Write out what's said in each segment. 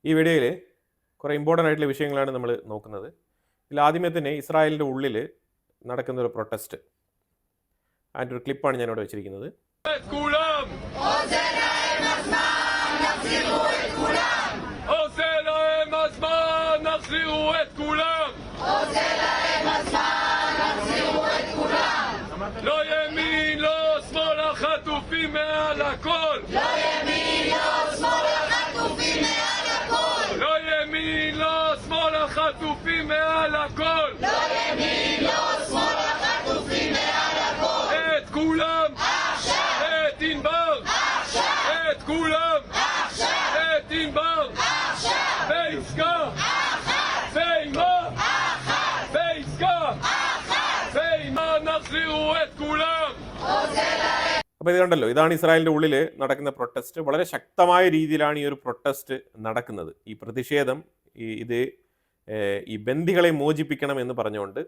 ഈ വീഡിയോയിൽ കുറേ ഇമ്പോർട്ടൻ്റ് ആയിട്ടുള്ള വിഷയങ്ങളാണ് നമ്മൾ നോക്കുന്നത്. ഇതിൽ ആദ്യമേ തന്നെ ഇസ്രായേലിൻ്റെ ഉള്ളിൽ നടക്കുന്ന ഒരു പ്രൊട്ടസ്റ്റ്, അതിൻ്റെ ഒരു ക്ലിപ്പാണ് ഞാനിവിടെ വെച്ചിരിക്കുന്നത്. לא ימין, לא שמאל, החטופים מעל הכל. לא ימין, לא שמאל, החטופים מעל הכל. לא ימין, לא שמאל, החטופים מעל הכל. לא ימין, לא שמאל, החטופים מעל הכל. את כולם. עכשיו. את ענבר. עכשיו. את כולם. עכשיו. את ענבר. עכשיו. בעסקה. אחת. ועימה. אחת. בעסקה. אחת. ועימה נחזירו את כולם. അപ്പോൾ ഇത് കണ്ടല്ലോ, ഇതാണ് ഇസ്രായേലിൻ്റെ ഉള്ളിൽ നടക്കുന്ന പ്രൊട്ടസ്റ്റ്. വളരെ ശക്തമായ രീതിയിലാണ് ഈ ഒരു പ്രൊട്ടസ്റ്റ് നടക്കുന്നത്. ഈ പ്രതിഷേധം ഈ ബന്ദികളെ മോചിപ്പിക്കണം എന്ന് പറഞ്ഞുകൊണ്ട്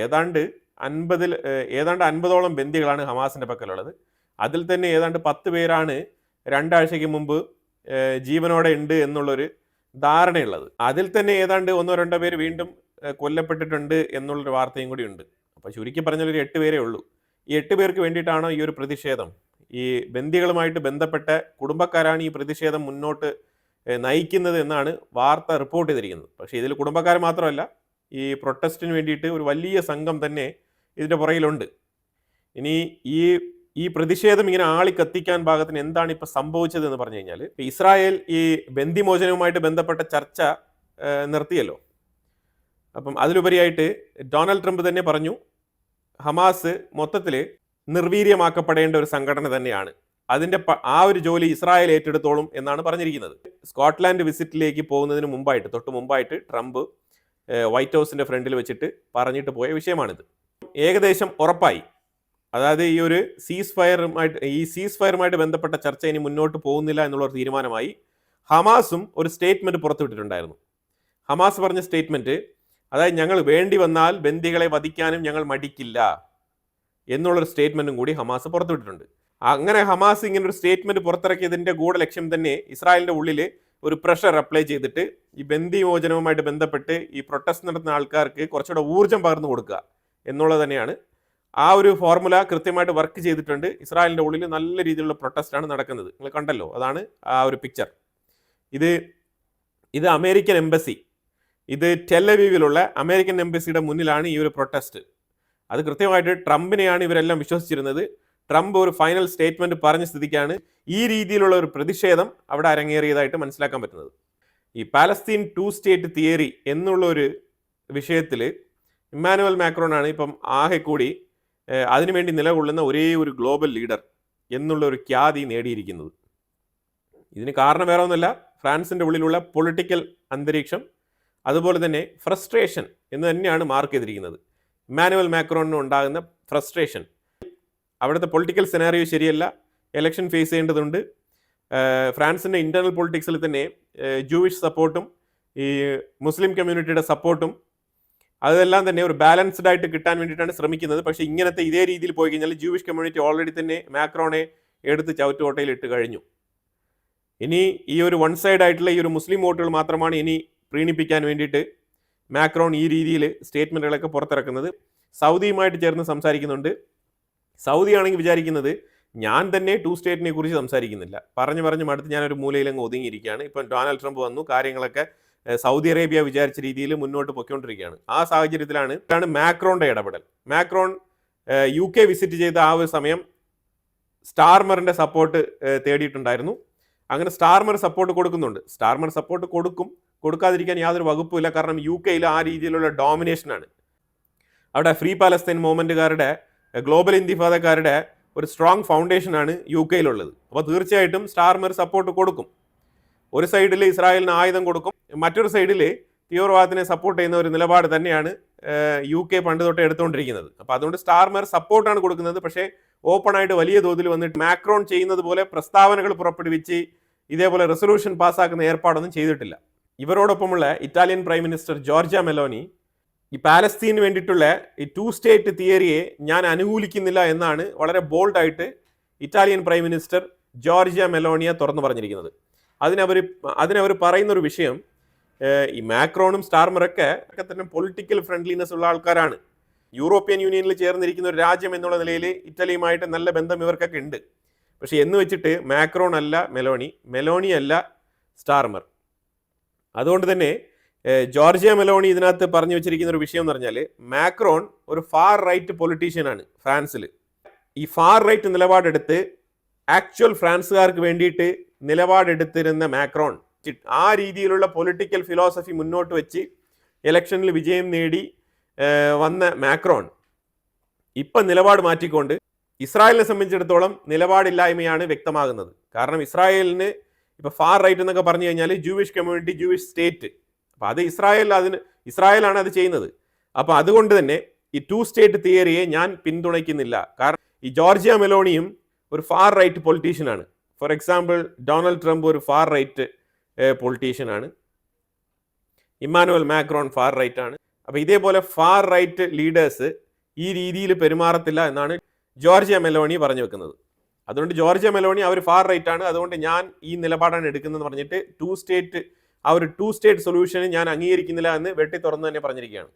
ഏതാണ്ട് 50ഓളം ബന്ദികളാണ് ഹമാസിൻ്റെ പക്കലുള്ളത്. അതിൽ തന്നെ ഏതാണ്ട് 10 പേരാണ് 2 ആഴ്ചയ്ക്ക് മുമ്പ് ജീവനോടെ ഉണ്ട് എന്നുള്ളൊരു ധാരണയുള്ളത്. അതിൽ തന്നെ ഏതാണ്ട് 1-2 പേര് വീണ്ടും കൊല്ലപ്പെട്ടിട്ടുണ്ട് എന്നുള്ളൊരു വാർത്തയും കൂടി ഉണ്ട്. അപ്പോൾ ചുരുക്കി പറഞ്ഞാൽ ഒരു 8 പേരേ ഉള്ളൂ. ഈ 8 പേർക്ക് വേണ്ടിയിട്ടാണോ ഈ ഒരു പ്രതിഷേധം? ഈ ബന്ദികളുമായിട്ട് ബന്ധപ്പെട്ട കുടുംബക്കാരാണ് ഈ പ്രതിഷേധം മുന്നോട്ട് നയിക്കുന്നത് എന്നാണ് വാർത്ത റിപ്പോർട്ട് ചെയ്തിരിക്കുന്നത്. പക്ഷേ ഇതിൽ കുടുംബക്കാർ മാത്രമല്ല, ഈ പ്രൊട്ടസ്റ്റിന് വേണ്ടിയിട്ട് ഒരു വലിയ സംഘം തന്നെ ഇതിൻ്റെ പുറകിലുണ്ട്. ഇനി ഈ പ്രതിഷേധം ഇങ്ങനെ ആളിക്കത്തിക്കാൻ ഭാഗത്തിന് എന്താണ് ഇപ്പോൾ സംഭവിച്ചതെന്ന് പറഞ്ഞു കഴിഞ്ഞാൽ, ഇസ്രായേൽ ഈ ബന്ദിമോചനവുമായിട്ട് ബന്ധപ്പെട്ട ചർച്ച നിർത്തിയല്ലോ. അപ്പം അതിലുപരിയായിട്ട് ഡൊണാൾഡ് ട്രംപ് തന്നെ പറഞ്ഞു, ഹമാസ് മൊത്തത്തിൽ നിർവീര്യമാക്കപ്പെടേണ്ട ഒരു സംഘടന തന്നെയാണ്, അതിൻ്റെ ആ ഒരു ജോലി ഇസ്രായേൽ ഏറ്റെടുത്തോളും എന്നാണ് പറഞ്ഞിരിക്കുന്നത്. സ്കോട്ട്ലാൻഡ് വിസിറ്റിലേക്ക് പോകുന്നതിന് തൊട്ട് മുമ്പായിട്ട് ട്രംപ് വൈറ്റ് ഹൗസിൻ്റെ ഫ്രണ്ടിൽ വെച്ചിട്ട് പറഞ്ഞിട്ട് പോയ വിഷയമാണിത്. ഏകദേശം ഉറപ്പായി, അതായത് ഈ ഒരു സീസ് ഫയറുമായിട്ട് ബന്ധപ്പെട്ട ചർച്ച ഇനി മുന്നോട്ട് പോകുന്നില്ല എന്നുള്ളൊരു തീരുമാനമായി. ഹമാസും ഒരു സ്റ്റേറ്റ്മെൻറ്റ് പുറത്തുവിട്ടിട്ടുണ്ടായിരുന്നു. ഹമാസ് പറഞ്ഞ സ്റ്റേറ്റ്മെൻറ്റ്, അതായത് ഞങ്ങൾ വേണ്ടി വന്നാൽ ബന്ദികളെ വധിക്കാനും ഞങ്ങൾ മടിക്കില്ല എന്നുള്ളൊരു സ്റ്റേറ്റ്മെൻറ്റും കൂടി ഹമാസ് പുറത്തുവിട്ടിട്ടുണ്ട്. അങ്ങനെ ഹമാസ് ഇങ്ങനെ ഒരു സ്റ്റേറ്റ്മെൻറ്റ് പുറത്തിറക്കിയതിൻ്റെ ഗൂഢലക്ഷ്യം തന്നെ ഇസ്രായേലിൻ്റെ ഉള്ളിൽ ഒരു പ്രഷർ അപ്ലൈ ചെയ്തിട്ട് ഈ ബന്ദിമോചനവുമായിട്ട് ബന്ധപ്പെട്ട് ഈ പ്രൊട്ടസ്റ്റ് നടത്തുന്ന ആൾക്കാർക്ക് കുറച്ചുകൂടെ ഊർജ്ജം പകർന്നു കൊടുക്കുക എന്നുള്ളത് തന്നെയാണ്. ആ ഒരു ഫോർമുല കൃത്യമായിട്ട് വർക്ക് ചെയ്തിട്ടുണ്ട്. ഇസ്രായേലിൻ്റെ ഉള്ളിൽ നല്ല രീതിയിലുള്ള പ്രൊട്ടസ്റ്റാണ് നടക്കുന്നത്. നിങ്ങൾ കണ്ടല്ലോ, അതാണ് ആ ഒരു പിക്ചർ. ഇത് അമേരിക്കൻ എംബസി, ഇത് ടെൽ-അവീവിലുള്ള അമേരിക്കൻ എംബസിയുടെ മുന്നിലാണ് ഈ ഒരു പ്രൊട്ടസ്റ്റ്. അത് കൃത്യമായിട്ട് ട്രംപിനെയാണ് ഇവരെല്ലാം വിശ്വസിച്ചിരുന്നത്. ട്രംപ് ഒരു ഫൈനൽ സ്റ്റേറ്റ്മെൻറ്റ് പറഞ്ഞ സ്ഥിതിക്കാണ് ഈ രീതിയിലുള്ള ഒരു പ്രതിഷേധം അവിടെ അരങ്ങേറിയതായിട്ട് മനസ്സിലാക്കാൻ പറ്റുന്നത്. ഈ പാലസ്തീൻ 2 സ്റ്റേറ്റ് തിയറി എന്നുള്ളൊരു വിഷയത്തിൽ ഇമ്മാനുവൽ മാക്രോണാണ് ഇപ്പം ആകെ കൂടി അതിനുവേണ്ടി നിലകൊള്ളുന്ന ഒരേ ഒരു ഗ്ലോബൽ ലീഡർ എന്നുള്ളൊരു ഖ്യാതി നേടിയിരിക്കുന്നത്. ഇതിന് കാരണം വേറെ ഒന്നുമല്ല, ഫ്രാൻസിൻ്റെ ഉള്ളിലുള്ള പൊളിറ്റിക്കൽ അന്തരീക്ഷം, അതുപോലെ തന്നെ ഫ്രസ്ട്രേഷൻ എന്ന് തന്നെയാണ് മാർക്ക് ചെയ്തിരിക്കുന്നത്. ഇമ്മാനുവൽ മാക്രോണിന് ഉണ്ടാകുന്ന ഫ്രസ്ട്രേഷൻ, അവിടുത്തെ പൊളിറ്റിക്കൽ സെനാറിയോ ശരിയല്ല, ഇലക്ഷൻ ഫേസ് ചെയ്യേണ്ടതുണ്ട്. ഫ്രാൻസിൻ്റെ ഇൻറ്റർണൽ പൊളിറ്റിക്സിൽ തന്നെ ജൂയിഷ് സപ്പോർട്ടും ഈ മുസ്ലിം കമ്മ്യൂണിറ്റിയുടെ സപ്പോർട്ടും അതെല്ലാം തന്നെ ഒരു ബാലൻസ്ഡ് ആയിട്ട് കിട്ടാൻ വേണ്ടിയിട്ടാണ് ശ്രമിക്കുന്നത്. പക്ഷേ ഇങ്ങനത്തെ ഇതേ രീതിയിൽ പോയി കഴിഞ്ഞാൽ ജൂയിഷ് കമ്മ്യൂണിറ്റി ഓൾറെഡി തന്നെ മാക്രോണെ എടുത്ത് ചവറ്റുകോട്ടയിൽ ഇട്ട് കഴിഞ്ഞു. ഇനി ഈ ഒരു വൺ സൈഡ് ആയിട്ടുള്ള ഈ ഒരു മുസ്ലിം വോട്ടുകൾ മാത്രമാണ് ഇനി പ്രീണിപ്പിക്കാൻ വേണ്ടിയിട്ട് മാക്രോൺ ഈ രീതിയിൽ സ്റ്റേറ്റ്മെൻറ്റുകളൊക്കെ പുറത്തിറക്കുന്നത്. സൗദിയുമായിട്ട് ചേർന്ന് സംസാരിക്കുന്നുണ്ട്. സൗദി ആണെങ്കിൽ വിചാരിക്കുന്നത് ഞാൻ തന്നെ 2 സ്റ്റേറ്റിനെ കുറിച്ച് സംസാരിക്കുന്നില്ല, പറഞ്ഞ് മടുത്ത് ഞാനൊരു മൂലയിലങ്ങ് ഒതുങ്ങിയിരിക്കുകയാണ്. ഇപ്പം ഡൊണാൾഡ് ട്രംപ് വന്നു, കാര്യങ്ങളൊക്കെ സൗദി അറേബ്യ വിചാരിച്ച രീതിയിൽ മുന്നോട്ട് പൊയ്ക്കൊണ്ടിരിക്കുകയാണ്. ആ സാഹചര്യത്തിലാണ് മാക്രോണിൻ്റെ ഇടപെടൽ. മാക്രോൺ UK വിസിറ്റ് ചെയ്ത ആ ഒരു സമയം സ്റ്റാർമറിൻ്റെ സപ്പോർട്ട് തേടിയിട്ടുണ്ടായിരുന്നു. അങ്ങനെ സ്റ്റാർമർ സപ്പോർട്ട് കൊടുക്കുന്നുണ്ട്. സ്റ്റാർമർ സപ്പോർട്ട് കൊടുക്കാതിരിക്കാൻ യാതൊരു വകുപ്പുമില്ല. കാരണം UK ആ രീതിയിലുള്ള ഡോമിനേഷനാണ്. അവിടെ ഫ്രീ പാലസ്തീൻ മൂവ്മെൻറ്റുകാരുടെ, ഗ്ലോബൽ ഇന്തിഫാദക്കാരുടെ ഒരു സ്ട്രോങ് ഫൗണ്ടേഷനാണ് UK അപ്പോൾ തീർച്ചയായിട്ടും സ്റ്റാർമർ സപ്പോർട്ട് കൊടുക്കും. ഒരു സൈഡിൽ ഇസ്രായേലിന് ആയുധം കൊടുക്കും, മറ്റൊരു സൈഡിൽ തീവ്രവാദത്തിനെ സപ്പോർട്ട് ചെയ്യുന്ന ഒരു നിലപാട് തന്നെയാണ് UK പണ്ട് തൊട്ട് എടുത്തുകൊണ്ടിരിക്കുന്നത്. അപ്പോൾ അതുകൊണ്ട് സ്റ്റാർമർ സപ്പോർട്ടാണ് കൊടുക്കുന്നത്. പക്ഷേ ഓപ്പണായിട്ട് വലിയ തോതിൽ വന്നിട്ട് മാക്രോൺ ചെയ്യുന്നത് പോലെ പ്രസ്താവനകൾ പുറപ്പെടുവിച്ച് ഇതേപോലെ റെസൊല്യൂഷൻ പാസ്സാക്കുന്ന ഏർപ്പാടൊന്നും ചെയ്തിട്ടില്ല. ഇവരോടൊപ്പമുള്ള Italian prime minister Giorgia Meloni ഈ പാലസ്തീന് വേണ്ടിയിട്ടുള്ള ഈ 2 സ്റ്റേറ്റ് തിയറിയെ ഞാൻ അനുകൂലിക്കുന്നില്ല എന്നാണ് വളരെ ബോൾഡായിട്ട് ഇറ്റാലിയൻ പ്രൈം മിനിസ്റ്റർ ജോർജിയ മെലോണിയ തുറന്നു പറഞ്ഞിരിക്കുന്നത്. അതിനവർ പറയുന്ന ഒരു വിഷയം, ഈ മാക്രോണും സ്റ്റാർമറൊക്കെ തന്നെ പൊളിറ്റിക്കൽ ഫ്രണ്ട്ലിനെസ് ഉള്ള ആൾക്കാരാണ്. യൂറോപ്യൻ യൂണിയനിൽ ചേർന്നിരിക്കുന്ന ഒരു രാജ്യം എന്നുള്ള നിലയിൽ ഇറ്റലിയുമായിട്ട് നല്ല ബന്ധം ഇവർക്കൊക്കെ ഉണ്ട്. പക്ഷെ എന്ന് വെച്ചിട്ട് മാക്രോൺ അല്ല മെലോണി അല്ല സ്റ്റാർമർ. അതുകൊണ്ട് തന്നെ ജോർജിയ മെലോണി ഇതിനകത്ത് പറഞ്ഞു വെച്ചിരിക്കുന്ന ഒരു വിഷയം എന്ന് പറഞ്ഞാൽ, മാക്രോൺ ഒരു ഫാർ റൈറ്റ് പൊളിറ്റീഷ്യനാണ് ഫ്രാൻസിൽ. ഈ ഫാർ റൈറ്റ് നിലപാടെടുത്ത് ആക്ച്വൽ ഫ്രാൻസുകാർക്ക് വേണ്ടിയിട്ട് നിലപാടെടുത്തിരുന്ന മാക്രോൺ ആ രീതിയിലുള്ള പൊളിറ്റിക്കൽ ഫിലോസഫി മുന്നോട്ട് വെച്ച് ഇലക്ഷനിൽ വിജയം നേടി വന്ന മാക്രോൺ ഇപ്പം നിലപാട് മാറ്റിക്കൊണ്ട് ഇസ്രായേലിനെ സംബന്ധിച്ചിടത്തോളം നിലപാടില്ലായ്മയാണ് വ്യക്തമാകുന്നത്. കാരണം ഇസ്രായേലിന് ഇപ്പോൾ ഫാർ റൈറ്റ് എന്നൊക്കെ പറഞ്ഞു കഴിഞ്ഞാൽ ജൂവിഷ് കമ്മ്യൂണിറ്റി, ജൂവിഷ് സ്റ്റേറ്റ്, അപ്പോൾ അത് ഇസ്രായേലാണ് അത് ചെയ്യുന്നത്. അപ്പോൾ അതുകൊണ്ട് തന്നെ ഈ 2 സ്റ്റേറ്റ് തിയറിയെ ഞാൻ പിന്തുണയ്ക്കുന്നില്ല. കാരണം ഈ ജോർജിയ മെലോണിയും ഒരു ഫാർ റൈറ്റ് പൊളിറ്റീഷ്യനാണ്. ഫോർ എക്സാമ്പിൾ ഡൊണാൾഡ് ട്രംപ് ഒരു ഫാർ റൈറ്റ് പൊളിറ്റീഷ്യനാണ്, ഇമ്മാനുവൽ മാക്രോൺ ഫാർ റൈറ്റ് ആണ്. അപ്പോൾ ഇതേപോലെ ഫാർ റൈറ്റ് ലീഡേഴ്സ് ഈ രീതിയിൽ പെരുമാറത്തില്ല എന്നാണ് ജോർജിയ മെലോണി പറഞ്ഞു വെക്കുന്നത്. അതുകൊണ്ട് ജോർജിയ മെലോണി അവർ ഫാർ റൈറ്റ് ആണ്, അതുകൊണ്ട് ഞാൻ ഈ നിലപാടാണ് എടുക്കുന്നതെന്ന് പറഞ്ഞിട്ട് 2 സ്റ്റേറ്റ് സൊല്യൂഷന് ഞാൻ അംഗീകരിക്കുന്നില്ല എന്ന് വെട്ടി തുറന്ന് തന്നെ പറഞ്ഞിരിക്കുകയാണ്.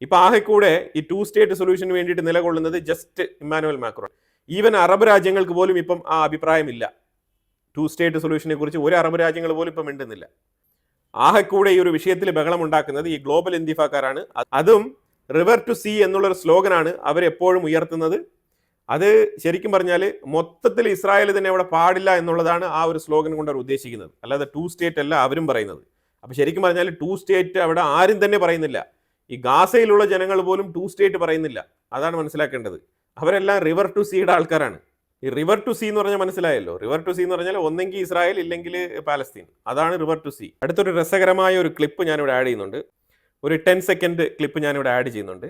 ഇപ്പോൾ ആകെ കൂടെ ഈ 2 സ്റ്റേറ്റ് സൊല്യൂഷന് വേണ്ടിയിട്ട് നിലകൊള്ളുന്നത് just Emmanuel Macron. Even Arab രാജ്യങ്ങൾക്ക് പോലും ഇപ്പം ആ അഭിപ്രായമില്ല. 2 സ്റ്റേറ്റ് സൊല്യൂഷനെ കുറിച്ച് ഒരു അറബ് രാജ്യങ്ങൾ പോലും ഇപ്പം മിണ്ടുന്നില്ല. ആകെ കൂടെ ഈ ഒരു വിഷയത്തിൽ ബഹളം ഉണ്ടാക്കുന്നത് ഈ ഗ്ലോബൽ ഇന്തിഫാക്കാരാണ്. അതും റിവർ ടു സീ എന്നുള്ളൊരു സ്ലോഗനാണ് അവരെപ്പോഴും ഉയർത്തുന്നത്. അത് ശരിക്കും പറഞ്ഞാൽ മൊത്തത്തിൽ ഇസ്രായേൽ തന്നെ അവിടെ പാടില്ല എന്നുള്ളതാണ് ആ ഒരു സ്ലോഗൻ കൊണ്ട് അവർ ഉദ്ദേശിക്കുന്നത്. അല്ലാതെ 2 സ്റ്റേറ്റ് അല്ല അവരും പറയുന്നത്. അപ്പോൾ ശരിക്കും പറഞ്ഞാൽ 2 സ്റ്റേറ്റ് അവിടെ ആരും തന്നെ പറയുന്നില്ല. ഈ ഗാസയിലുള്ള ജനങ്ങൾ പോലും 2 സ്റ്റേറ്റ് പറയുന്നില്ല. അതാണ് മനസ്സിലാക്കേണ്ടത്. അവരെല്ലാം റിവർ ടു സീയുടെ ആൾക്കാരാണ്. ഈ റിവർ ടു സീ എന്ന് പറഞ്ഞാൽ മനസ്സിലായല്ലോ. റിവർ ടു സീ എന്ന് പറഞ്ഞാൽ ഒന്നെങ്കിൽ ഇസ്രായേൽ ഇല്ലെങ്കിൽ പാലസ്തീൻ, അതാണ് റിവർ ടു സീ. അടുത്തൊരു രസകരമായ ഒരു ക്ലിപ്പ് ഞാനിവിടെ ആഡ് ചെയ്യുന്നുണ്ട്. ഒരു 10 സെക്കൻഡ് ക്ലിപ്പ് ഞാനിവിടെ ആഡ് ചെയ്യുന്നുണ്ട്.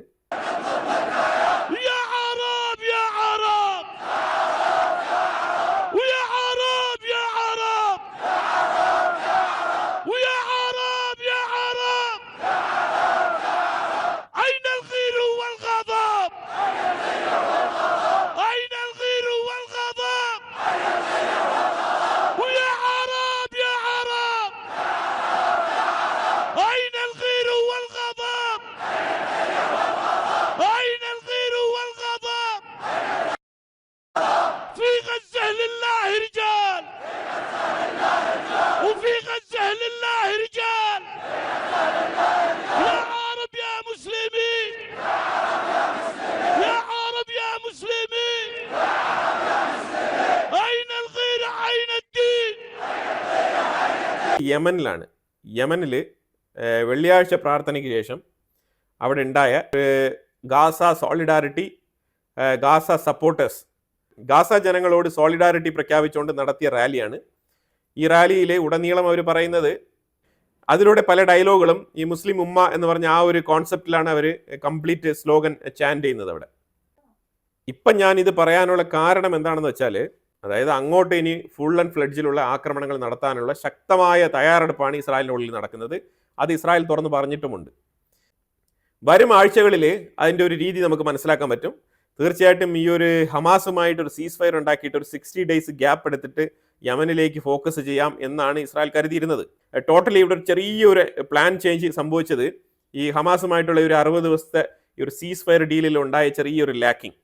യമനിലാണ്. യമനിൽ വെള്ളിയാഴ്ച പ്രാർത്ഥനയ്ക്ക് ശേഷം അവിടെ ഉണ്ടായ Gaza solidarity, Gaza supporters, Gaza ജനങ്ങളോട് സോളിഡാരിറ്റി പ്രഖ്യാപിച്ചുകൊണ്ട് നടത്തിയ റാലിയാണ്. ഈ റാലിയിൽ ഉടനീളം അവർ പറയുന്നത്, അതിലൂടെ പല ഡയലോഗുകളും ഈ മുസ്ലിം ഉമ്മ എന്ന് പറഞ്ഞ ആ ഒരു കോൺസെപ്റ്റിലാണ് അവർ കംപ്ലീറ്റ് സ്ലോഗൻ ചാൻറ്റ് ചെയ്യുന്നത് അവിടെ. ഇപ്പം ഞാനിത് പറയാനുള്ള കാരണം എന്താണെന്ന് വെച്ചാൽ, അതായത് അങ്ങോട്ട് ഇനി ഫുൾ ആൻഡ് ഫ്ലെഡ്ജിലുള്ള ആക്രമണങ്ങൾ നടത്താനുള്ള ശക്തമായ തയ്യാറെടുപ്പാണ് ഇസ്രായേലിൻ്റെ ഉള്ളിൽ നടക്കുന്നത്. അത് ഇസ്രായേൽ തുറന്ന് പറഞ്ഞിട്ടുമുണ്ട്. വരും ആഴ്ചകളിൽ അതിൻ്റെ ഒരു രീതി നമുക്ക് മനസ്സിലാക്കാൻ പറ്റും. തീർച്ചയായിട്ടും ഈ ഒരു ഹമാസുമായിട്ടൊരു സീസ് ഫയർ ഉണ്ടാക്കിയിട്ട് ഒരു 60 ഡേയ്സ് ഗ്യാപ്പ് എടുത്തിട്ട് യമനിലേക്ക് ഫോക്കസ് ചെയ്യാം എന്നാണ് ഇസ്രായേൽ കരുതിയിരുന്നത്. ടോട്ടലി ഇവിടെ ഒരു ചെറിയൊരു പ്ലാൻ ചേഞ്ച് സംഭവിച്ചത് ഈ ഹമാസുമായിട്ടുള്ള ഒരു 60 ദിവസത്തെ ഈ ഒരു സീസ് ഫയർ ഡീലിൽ ഉണ്ടായ ചെറിയൊരു ലാക്കിംഗ്,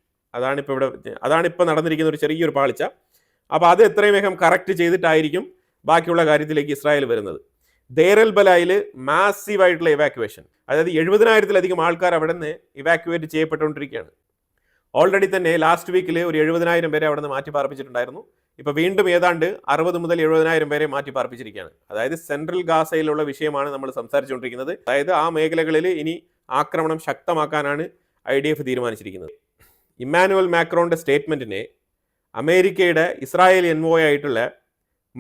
അതാണിപ്പോൾ നടന്നിരിക്കുന്ന ഒരു ചെറിയൊരു പാളിച്ച. അപ്പോൾ അത് എത്രയും വേഗം കറക്റ്റ് ചെയ്തിട്ടായിരിക്കും ബാക്കിയുള്ള കാര്യത്തിലേക്ക് ഇസ്രായേൽ വരുന്നത്. ദേർ എൽ ബലായിൽ മാസീവായിട്ടുള്ള ഇവാക്യുവേഷൻ, അതായത് 70,000-ലധികം ആൾക്കാർ അവിടെ നിന്ന് ഇവാക്യുവേറ്റ് ചെയ്യപ്പെട്ടുകൊണ്ടിരിക്കുകയാണ്. ഓൾറെഡി തന്നെ ലാസ്റ്റ് വീക്കിൽ ഒരു 70,000 പേരെ അവിടെ നിന്ന് മാറ്റി പാർപ്പിച്ചിട്ടുണ്ടായിരുന്നു. ഇപ്പോൾ വീണ്ടും ഏതാണ്ട് 60 മുതൽ 70,000 പേരെ മാറ്റി പാർപ്പിച്ചിരിക്കുകയാണ്. അതായത് സെൻട്രൽ ഗാസയിലുള്ള വിഷയമാണ് നമ്മൾ സംസാരിച്ചുകൊണ്ടിരിക്കുന്നത്. അതായത് ആ മേഖലകളിൽ ഇനി ആക്രമണം ശക്തമാക്കാനാണ് IDF തീരുമാനിച്ചിരിക്കുന്നത്. ഇമ്മാനുവൽ മാക്രോണിൻ്റെ സ്റ്റേറ്റ്മെൻറ്റിനെ അമേരിക്കയുടെ ഇസ്രായേലി എൻവോയ് ആയിട്ടുള്ള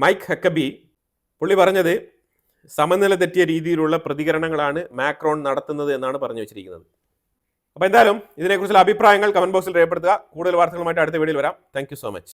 മൈക്ക് ഹക്കബി പുള്ളി പറഞ്ഞത് സമനില തെറ്റിയ രീതിയിലുള്ള പ്രതികരണങ്ങളാണ് മാക്രോൺ നടത്തുന്നത് എന്നാണ് പറഞ്ഞു വെച്ചിരിക്കുന്നത്. അപ്പോൾ എന്തായാലും ഇതിനെക്കുറിച്ചുള്ള അഭിപ്രായങ്ങൾ കമന്റ് ബോക്സിൽ രേഖപ്പെടുത്തുക. കൂടുതൽ വാർത്തകളുമായിട്ട് അടുത്ത വീഡിയോയിൽ വരാം. Thank you so much.